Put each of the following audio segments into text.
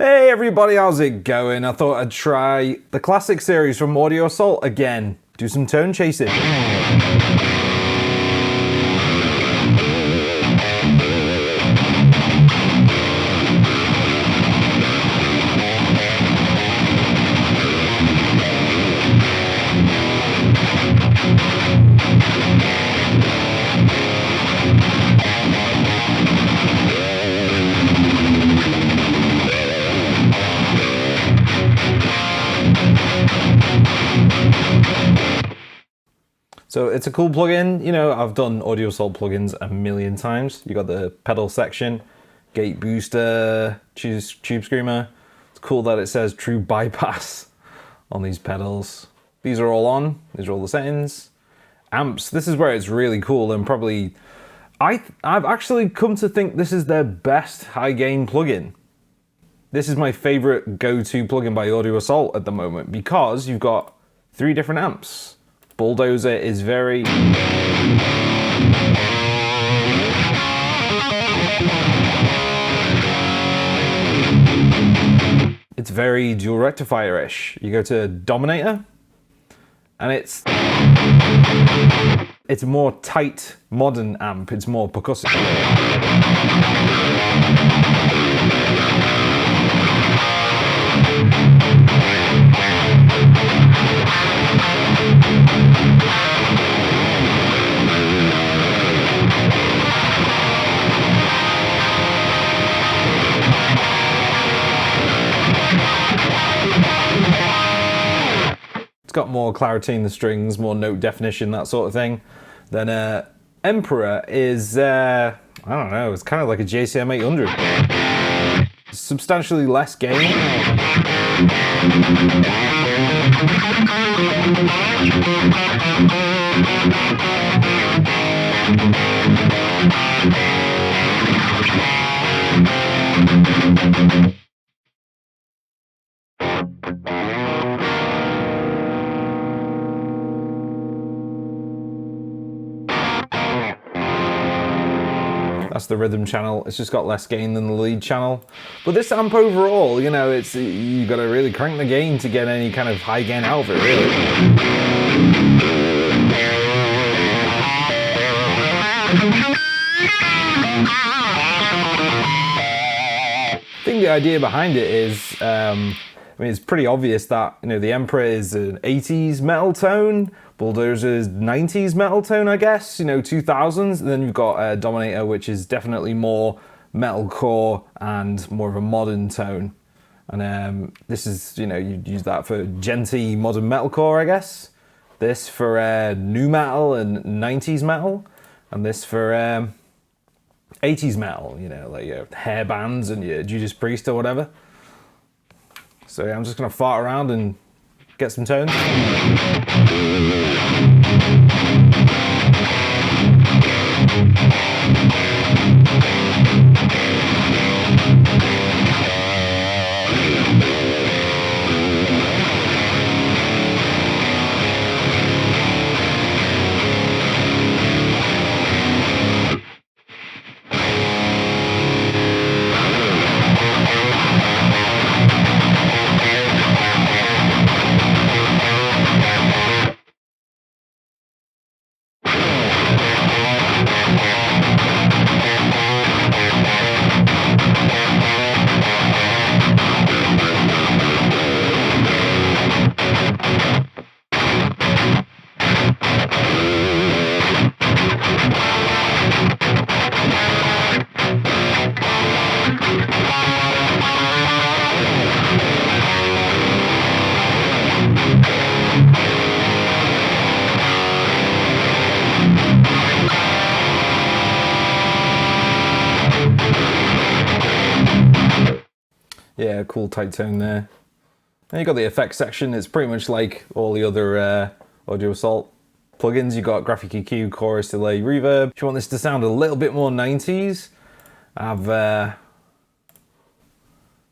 Hey everybody, how's it going? I thought I'd try the classic series from Audio Assault again. Do some tone chasing. So it's a cool plugin. You know, I've done Audio Assault plugins a million times. You got the pedal section, gate booster, tube screamer. It's cool that it says true bypass on these pedals. These are all on. These are all the settings. Amps. This is where it's really cool, and probably I've actually come to think this is their best high gain plugin. This is my favorite go-to plugin by Audio Assault at the moment because you've got 3 different amps. Bulldozer is very... It's very dual rectifier-ish. You go to Dominator, and it's a more tight, modern amp. It's more percussive. It's got more clarity in the strings, more note definition, that sort of thing. Then Emperor is, I don't know, it's kind of like a JCM 800. Substantially less gain. That's the rhythm channel. It's just got less gain than the lead channel. But this amp overall, you know, it's you got to really crank the gain to get any kind of high gain out of it, really. I think the idea behind it is, I mean, it's pretty obvious that, you know, the Emperor is an 80s metal tone, Bulldozer is 90s metal tone, I guess, you know, 2000s, and then you've got Dominator, which is definitely more metalcore and more of a modern tone. And this is, you know, you'd use that for genty modern metalcore, I guess. This for new metal and 90s metal, and this for 80s metal, you know, like your hair bands and your Judas Priest or whatever. So yeah, I'm just gonna fart around and get some tones. Yeah, cool tight tone there. And you got the effects section. It's pretty much like all the other Audio Assault plugins. You got graphic EQ, chorus, delay, reverb. If you want this to sound a little bit more 90s, I've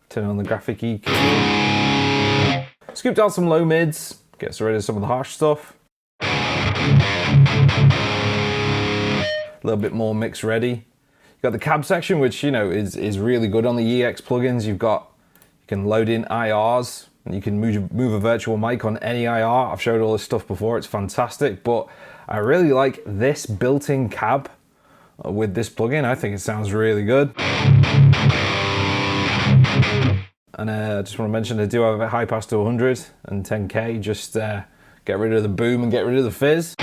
turn on the graphic EQ. Scooped out some low mids, gets rid of some of the harsh stuff. A little bit more mix ready. You've got the cab section, which, you know, is really good on the EX plugins. You've got can load in IRs, and you can move a virtual mic on any IR. I've showed all this stuff before, it's fantastic, but I really like this built-in cab with this plugin. I think it sounds really good. And I just want to mention I do have a high pass to 100 and 10K, just get rid of the boom and get rid of the fizz.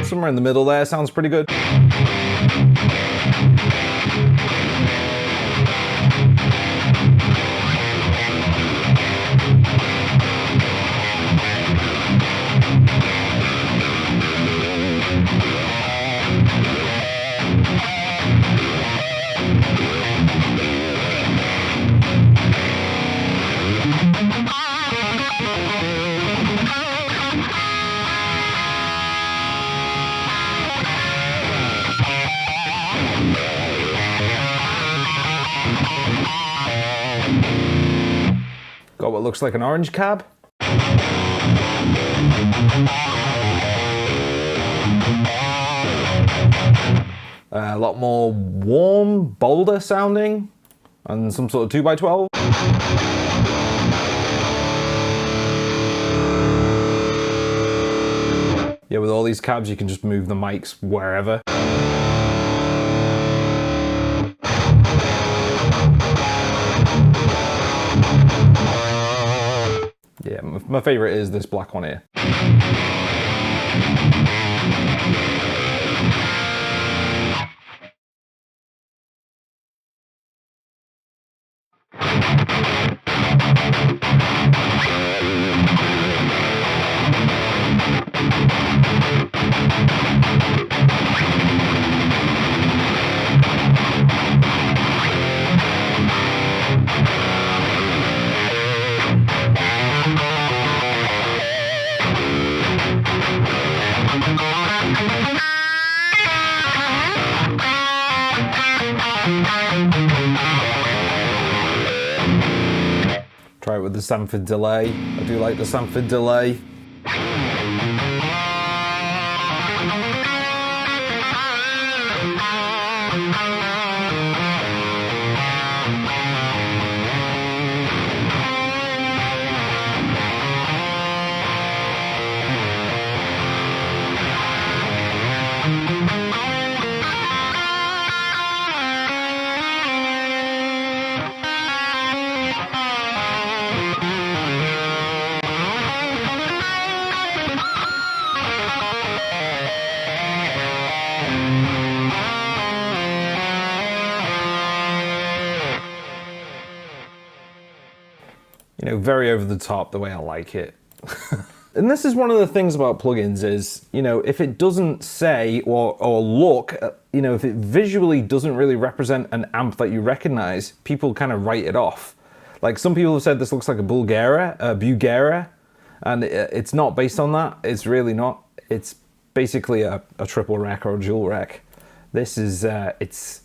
Somewhere in the middle there sounds pretty good. Got what looks like an orange cab. A lot more warm, bolder sounding, and some sort of 2x12. Yeah, with all these cabs, you can just move the mics wherever. Yeah, my favorite is this black one here. Try it with the Sanford delay. I do like the Sanford delay. You know, very over the top, the way I like it. And this is one of the things about plugins is, you know, if it doesn't say or look, you know, if it visually doesn't really represent an amp that you recognize, people kind of write it off. Like some people have said this looks like a Bugera, and it's not based on that. It's really not. It's basically a triple rec or a dual rec. This is, it's,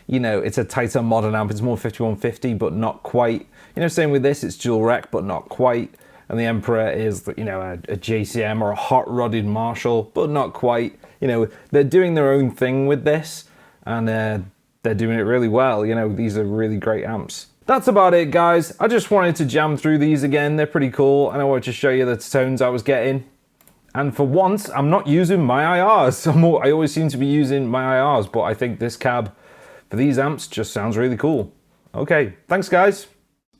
you know, it's a tighter modern amp. It's more 5150, but not quite. You know, same with this, it's dual rec, but not quite. And the Emperor is, you know, a JCM or a hot rodded Marshall, but not quite. You know, they're doing their own thing with this, and they're doing it really well. You know, these are really great amps. That's about it, guys. I just wanted to jam through these again. They're pretty cool, and I wanted to show you the tones I was getting. And for once, I'm not using my IRs. I always seem to be using my IRs, but I think this cab for these amps just sounds really cool. Okay, thanks, guys.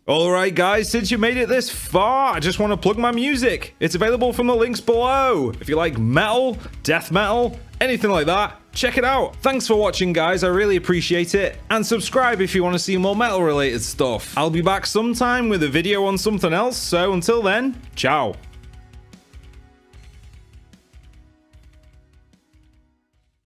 Alright guys, since you made it this far, I just want to plug my music. It's available from the links below. If you like metal, death metal, anything like that, check it out. Thanks for watching, guys, I really appreciate it. And subscribe if you want to see more metal related stuff. I'll be back sometime with a video on something else, so until then, ciao.